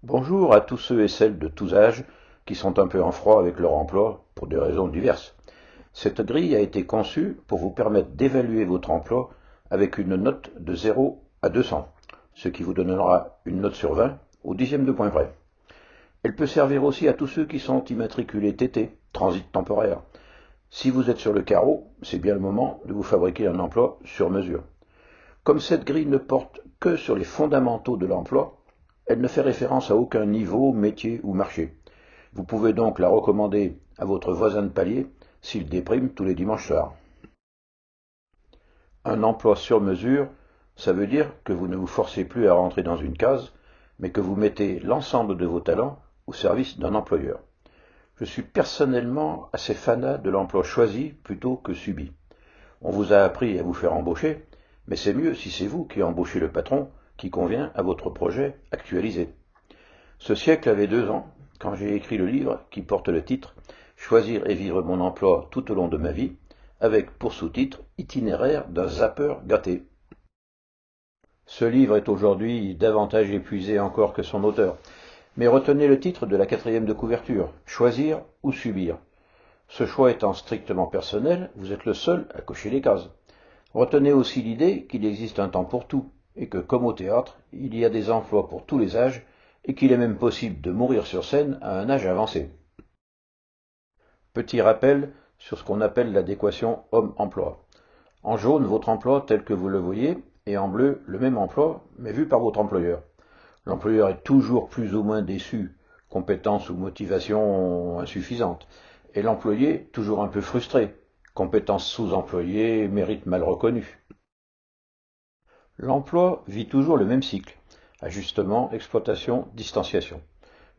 Bonjour à tous ceux et celles de tous âges qui sont un peu en froid avec leur emploi pour des raisons diverses. Cette grille a été conçue pour vous permettre d'évaluer votre emploi avec une note de 0 à 200, ce qui vous donnera une note sur 20 au dixième de point près. Elle peut servir aussi à tous ceux qui sont immatriculés TT, transit temporaire. Si vous êtes sur le carreau, c'est bien le moment de vous fabriquer un emploi sur mesure. Comme cette grille ne porte que sur les fondamentaux de l'emploi, elle ne fait référence à aucun niveau, métier ou marché. Vous pouvez donc la recommander à votre voisin de palier s'il déprime tous les dimanches soirs. Un emploi sur mesure, ça veut dire que vous ne vous forcez plus à rentrer dans une case, mais que vous mettez l'ensemble de vos talents au service d'un employeur. Je suis personnellement assez fanat de l'emploi choisi plutôt que subi. On vous a appris à vous faire embaucher, mais c'est mieux si c'est vous qui embauchez le patron qui convient à votre projet actualisé. Ce siècle avait 2 ans quand j'ai écrit le livre qui porte le titre « Choisir et vivre mon emploi tout au long de ma vie » avec pour sous-titre « Itinéraire d'un zappeur gâté ». Ce livre est aujourd'hui davantage épuisé encore que son auteur, mais retenez le titre de la 4e de couverture « Choisir ou subir ». Ce choix étant strictement personnel, vous êtes le seul à cocher les cases. Retenez aussi l'idée qu'il existe un temps pour tout, et que, comme au théâtre, il y a des emplois pour tous les âges, et qu'il est même possible de mourir sur scène à un âge avancé. Petit rappel sur ce qu'on appelle l'adéquation homme-emploi. En jaune, votre emploi tel que vous le voyez, et en bleu, le même emploi, mais vu par votre employeur. L'employeur est toujours plus ou moins déçu, compétence ou motivation insuffisante, et l'employé toujours un peu frustré, compétence sous-employée, mérite mal reconnu. L'emploi vit toujours le même cycle. Ajustement, exploitation, distanciation.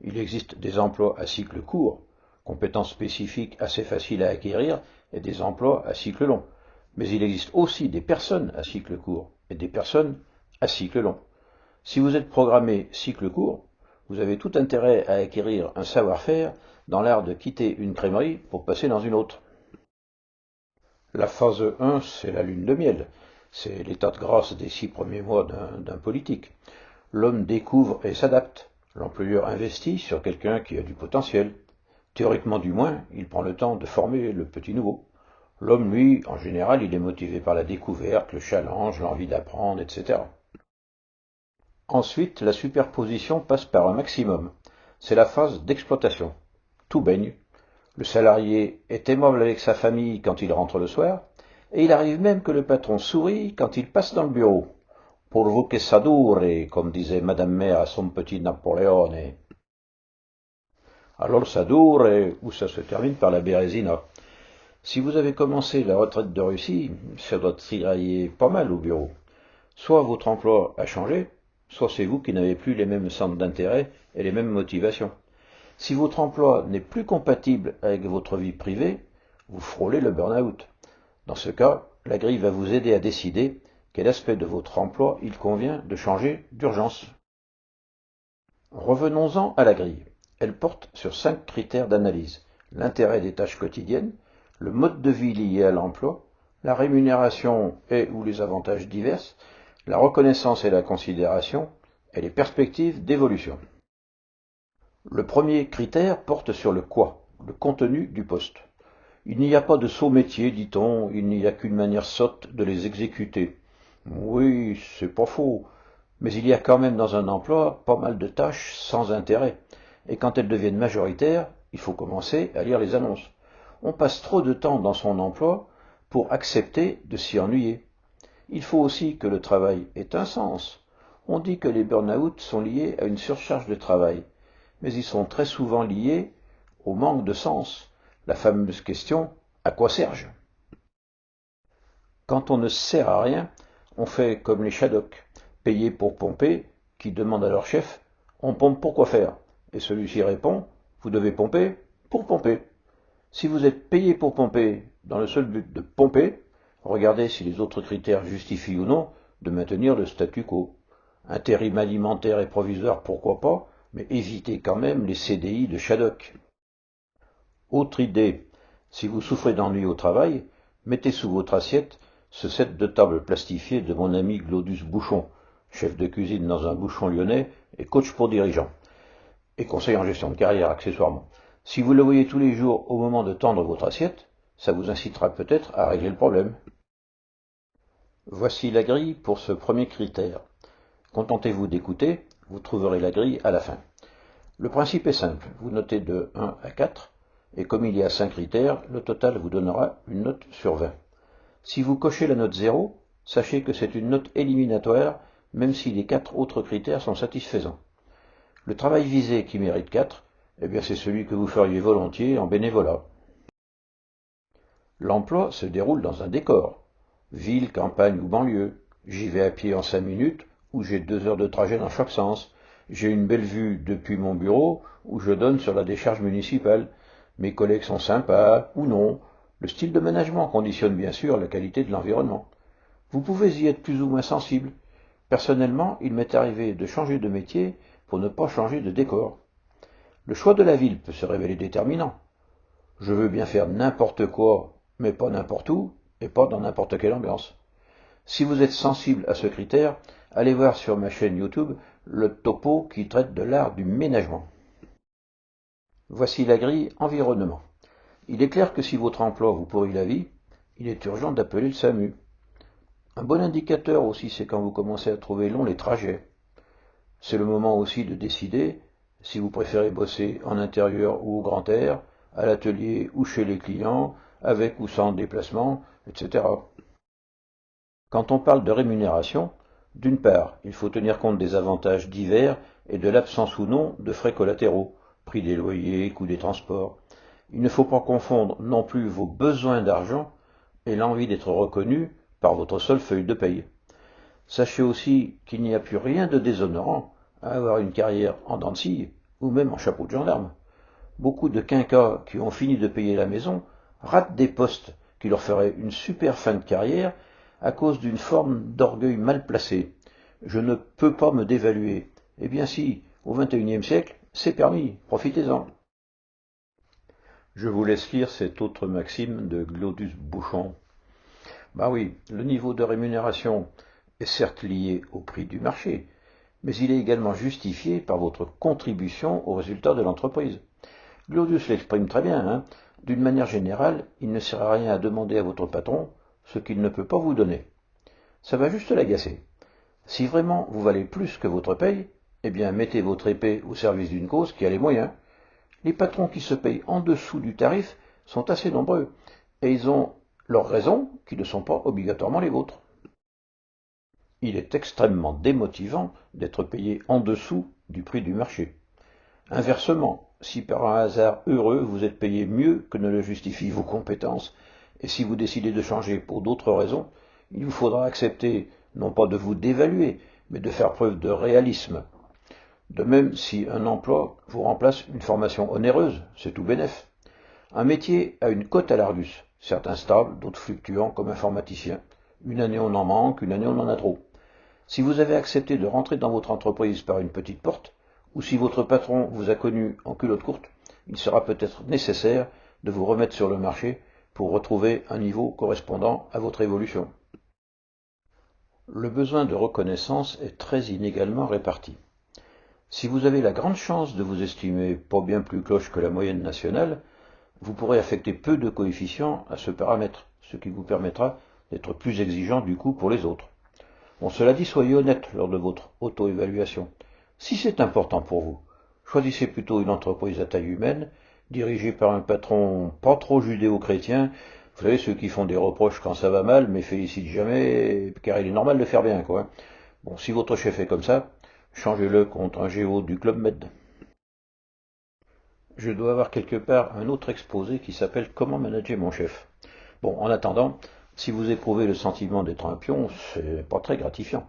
Il existe des emplois à cycle court, compétences spécifiques assez faciles à acquérir, et des emplois à cycle long. Mais il existe aussi des personnes à cycle court et des personnes à cycle long. Si vous êtes programmé cycle court, vous avez tout intérêt à acquérir un savoir-faire dans l'art de quitter une crèmerie pour passer dans une autre. La phase 1, c'est la lune de miel. C'est l'état de grâce des 6 premiers mois d'un politique. L'homme découvre et s'adapte. L'employeur investit sur quelqu'un qui a du potentiel. Théoriquement du moins, il prend le temps de former le petit nouveau. L'homme, lui, en général, il est motivé par la découverte, le challenge, l'envie d'apprendre, etc. Ensuite, la superposition passe par un maximum. C'est la phase d'exploitation. Tout baigne. Le salarié est aimable avec sa famille quand il rentre le soir, et il arrive même que le patron sourit quand il passe dans le bureau. Pourvu que ça dure, comme disait Madame Mère à son petit Napoléone. Alors ça dure, ou ça se termine par la bérésina. Si vous avez commencé la retraite de Russie, ça doit travailler pas mal au bureau. Soit votre emploi a changé, soit c'est vous qui n'avez plus les mêmes centres d'intérêt et les mêmes motivations. Si votre emploi n'est plus compatible avec votre vie privée, vous frôlez le burn-out. Dans ce cas, la grille va vous aider à décider quel aspect de votre emploi il convient de changer d'urgence. Revenons-en à la grille. Elle porte sur 5 critères d'analyse. L'intérêt des tâches quotidiennes, le mode de vie lié à l'emploi, la rémunération et ou les avantages divers, la reconnaissance et la considération, et les perspectives d'évolution. Le premier critère porte sur le quoi, le contenu du poste. Il n'y a pas de sot métier, dit-on, il n'y a qu'une manière sotte de les exécuter. Oui, c'est pas faux, mais il y a quand même dans un emploi pas mal de tâches sans intérêt, et quand elles deviennent majoritaires, il faut commencer à lire les annonces. On passe trop de temps dans son emploi pour accepter de s'y ennuyer. Il faut aussi que le travail ait un sens. On dit que les burn-out sont liés à une surcharge de travail, mais ils sont très souvent liés au manque de sens. La fameuse question « à quoi sers-je » Quand on ne sert à rien, on fait comme les Shadocks, payés pour pomper, qui demandent à leur chef « on pompe pour quoi faire ?» Et celui-ci répond « vous devez pomper pour pomper ». Si vous êtes payé pour pomper dans le seul but de pomper, regardez si les autres critères justifient ou non de maintenir le statu quo. Intérim alimentaire et provisoire, pourquoi pas, mais évitez quand même les CDI de Shadocks. Autre idée, si vous souffrez d'ennui au travail, mettez sous votre assiette ce set de table plastifié de mon ami Glodus Bouchon, chef de cuisine dans un bouchon lyonnais et coach pour dirigeants. et conseil en gestion de carrière accessoirement. Si vous le voyez tous les jours au moment de tendre votre assiette, ça vous incitera peut-être à régler le problème. Voici la grille pour ce premier critère. Contentez-vous d'écouter, vous trouverez la grille à la fin. Le principe est simple, vous notez de 1 à 4, et comme il y a 5 critères, le total vous donnera une note sur 20. Si vous cochez la note 0, sachez que c'est une note éliminatoire, même si les 4 autres critères sont satisfaisants. Le travail visé qui mérite 4, eh bien c'est celui que vous feriez volontiers en bénévolat. L'emploi se déroule dans un décor. Ville, campagne ou banlieue. J'y vais à pied en 5 minutes, ou j'ai 2 heures de trajet dans chaque sens. J'ai une belle vue depuis mon bureau, où je donne sur la décharge municipale. Mes collègues sont sympas, ou non. Le style de management conditionne bien sûr la qualité de l'environnement. Vous pouvez y être plus ou moins sensible. Personnellement, il m'est arrivé de changer de métier pour ne pas changer de décor. Le choix de la ville peut se révéler déterminant. Je veux bien faire n'importe quoi, mais pas n'importe où, et pas dans n'importe quelle ambiance. Si vous êtes sensible à ce critère, allez voir sur ma chaîne YouTube le topo qui traite de l'art du ménagement. Voici la grille environnement. Il est clair que si votre emploi vous pourrit la vie, il est urgent d'appeler le SAMU. Un bon indicateur aussi, c'est quand vous commencez à trouver longs les trajets. C'est le moment aussi de décider si vous préférez bosser en intérieur ou au grand air, à l'atelier ou chez les clients, avec ou sans déplacement, etc. Quand on parle de rémunération, d'une part, il faut tenir compte des avantages divers et de l'absence ou non de frais collatéraux, prix des loyers, coût des transports. Il ne faut pas confondre non plus vos besoins d'argent et l'envie d'être reconnu par votre seule feuille de paye. Sachez aussi qu'il n'y a plus rien de déshonorant à avoir une carrière en dents de scie ou même en chapeau de gendarme. Beaucoup de quinquas qui ont fini de payer la maison ratent des postes qui leur feraient une super fin de carrière à cause d'une forme d'orgueil mal placé. Je ne peux pas me dévaluer. Eh bien si, au XXIe siècle, c'est permis, profitez-en. Je vous laisse lire cette autre maxime de Glodus Bouchon. Bah oui, le niveau de rémunération est certes lié au prix du marché, mais il est également justifié par votre contribution au résultat de l'entreprise. Glodius l'exprime très bien, hein. D'une manière générale, il ne sert à rien à demander à votre patron ce qu'il ne peut pas vous donner. Ça va juste l'agacer. Si vraiment vous valez plus que votre paye, eh bien mettez votre épée au service d'une cause qui a les moyens. Les patrons qui se payent en dessous du tarif sont assez nombreux, et ils ont leurs raisons qui ne sont pas obligatoirement les vôtres. Il est extrêmement démotivant d'être payé en dessous du prix du marché. Inversement, si par un hasard heureux vous êtes payé mieux que ne le justifient vos compétences, et si vous décidez de changer pour d'autres raisons, il vous faudra accepter non pas de vous dévaluer, mais de faire preuve de réalisme. De même, si un emploi vous remplace une formation onéreuse, c'est tout bénef. Un métier a une cote à l'Argus, certains stables, d'autres fluctuants comme informaticien. Une année on en manque, une année on en a trop. Si vous avez accepté de rentrer dans votre entreprise par une petite porte, ou si votre patron vous a connu en culotte courte, il sera peut-être nécessaire de vous remettre sur le marché pour retrouver un niveau correspondant à votre évolution. Le besoin de reconnaissance est très inégalement réparti. Si vous avez la grande chance de vous estimer pas bien plus cloche que la moyenne nationale, vous pourrez affecter peu de coefficients à ce paramètre, ce qui vous permettra d'être plus exigeant du coup pour les autres. Bon, cela dit, soyez honnête lors de votre auto-évaluation. Si c'est important pour vous, choisissez plutôt une entreprise à taille humaine, dirigée par un patron pas trop judéo-chrétien, vous savez, ceux qui font des reproches quand ça va mal, mais félicitent jamais, car il est normal de faire bien, quoi. Bon, si votre chef est comme ça, changez-le contre un géo du Club Med. Je dois avoir quelque part un autre exposé qui s'appelle Comment manager mon chef. Bon, en attendant, si vous éprouvez le sentiment d'être un pion, c'est pas très gratifiant.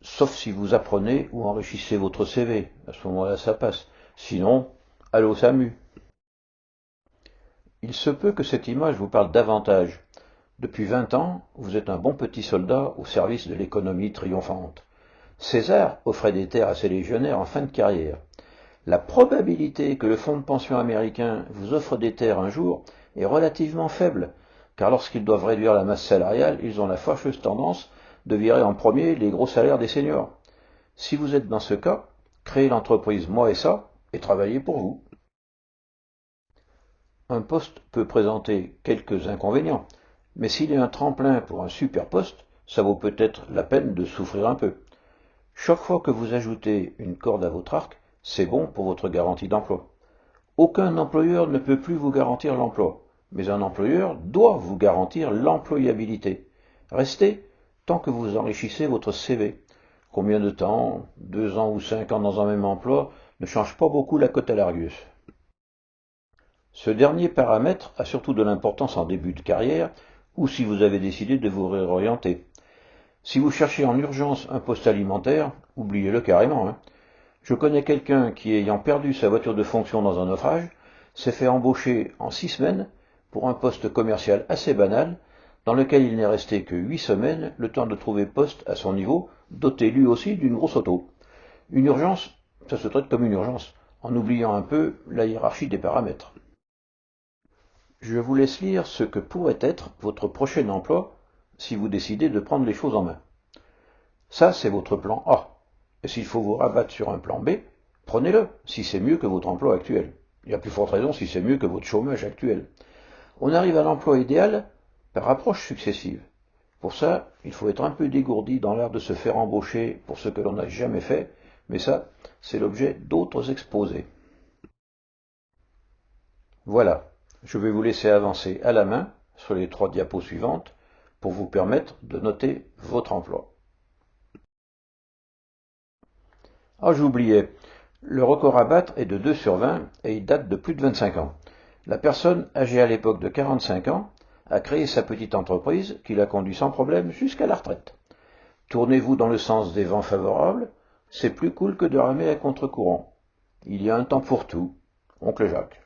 Sauf si vous apprenez ou enrichissez votre CV. À ce moment-là, ça passe. Sinon, allez au SAMU. Il se peut que cette image vous parle davantage. Depuis 20 ans, vous êtes un bon petit soldat au service de l'économie triomphante. César offrait des terres à ses légionnaires en fin de carrière. La probabilité que le fonds de pension américain vous offre des terres un jour est relativement faible, car lorsqu'ils doivent réduire la masse salariale, ils ont la fâcheuse tendance de virer en premier les gros salaires des seniors. Si vous êtes dans ce cas, créez l'entreprise Moi et ça, et travailler pour vous. Un poste peut présenter quelques inconvénients, mais s'il est un tremplin pour un super poste, ça vaut peut-être la peine de souffrir un peu. Chaque fois que vous ajoutez une corde à votre arc, c'est bon pour votre garantie d'emploi. Aucun employeur ne peut plus vous garantir l'emploi, mais un employeur doit vous garantir l'employabilité. Restez tant que vous enrichissez votre CV. Combien de temps, 2 ans ou 5 ans dans un même emploi, ne change pas beaucoup la cote à l'Argus. Ce dernier paramètre a surtout de l'importance en début de carrière ou si vous avez décidé de vous réorienter. Si vous cherchez en urgence un poste alimentaire, oubliez-le carrément. Je connais quelqu'un qui, ayant perdu sa voiture de fonction dans un naufrage, s'est fait embaucher en 6 semaines pour un poste commercial assez banal, dans lequel il n'est resté que 8 semaines, le temps de trouver poste à son niveau, doté lui aussi d'une grosse auto. Une urgence, ça se traite comme une urgence, en oubliant un peu la hiérarchie des paramètres. Je vous laisse lire ce que pourrait être votre prochain emploi si vous décidez de prendre les choses en main. Ça, c'est votre plan A. Et s'il faut vous rabattre sur un plan B, prenez-le, si c'est mieux que votre emploi actuel. Il y a plus forte raison si c'est mieux que votre chômage actuel. On arrive à l'emploi idéal par approche successive. Pour ça, il faut être un peu dégourdi dans l'art de se faire embaucher pour ce que l'on n'a jamais fait, mais ça, c'est l'objet d'autres exposés. Voilà, je vais vous laisser avancer à la main sur les 3 diapos suivantes pour vous permettre de noter votre emploi. Ah, j'oubliais, le record à battre est de 2 sur 20 et il date de plus de 25 ans. La personne, âgée à l'époque de 45 ans, a créé sa petite entreprise qui l'a conduit sans problème jusqu'à la retraite. Tournez-vous dans le sens des vents favorables, c'est plus cool que de ramer à contre-courant. Il y a un temps pour tout. Oncle Jacques.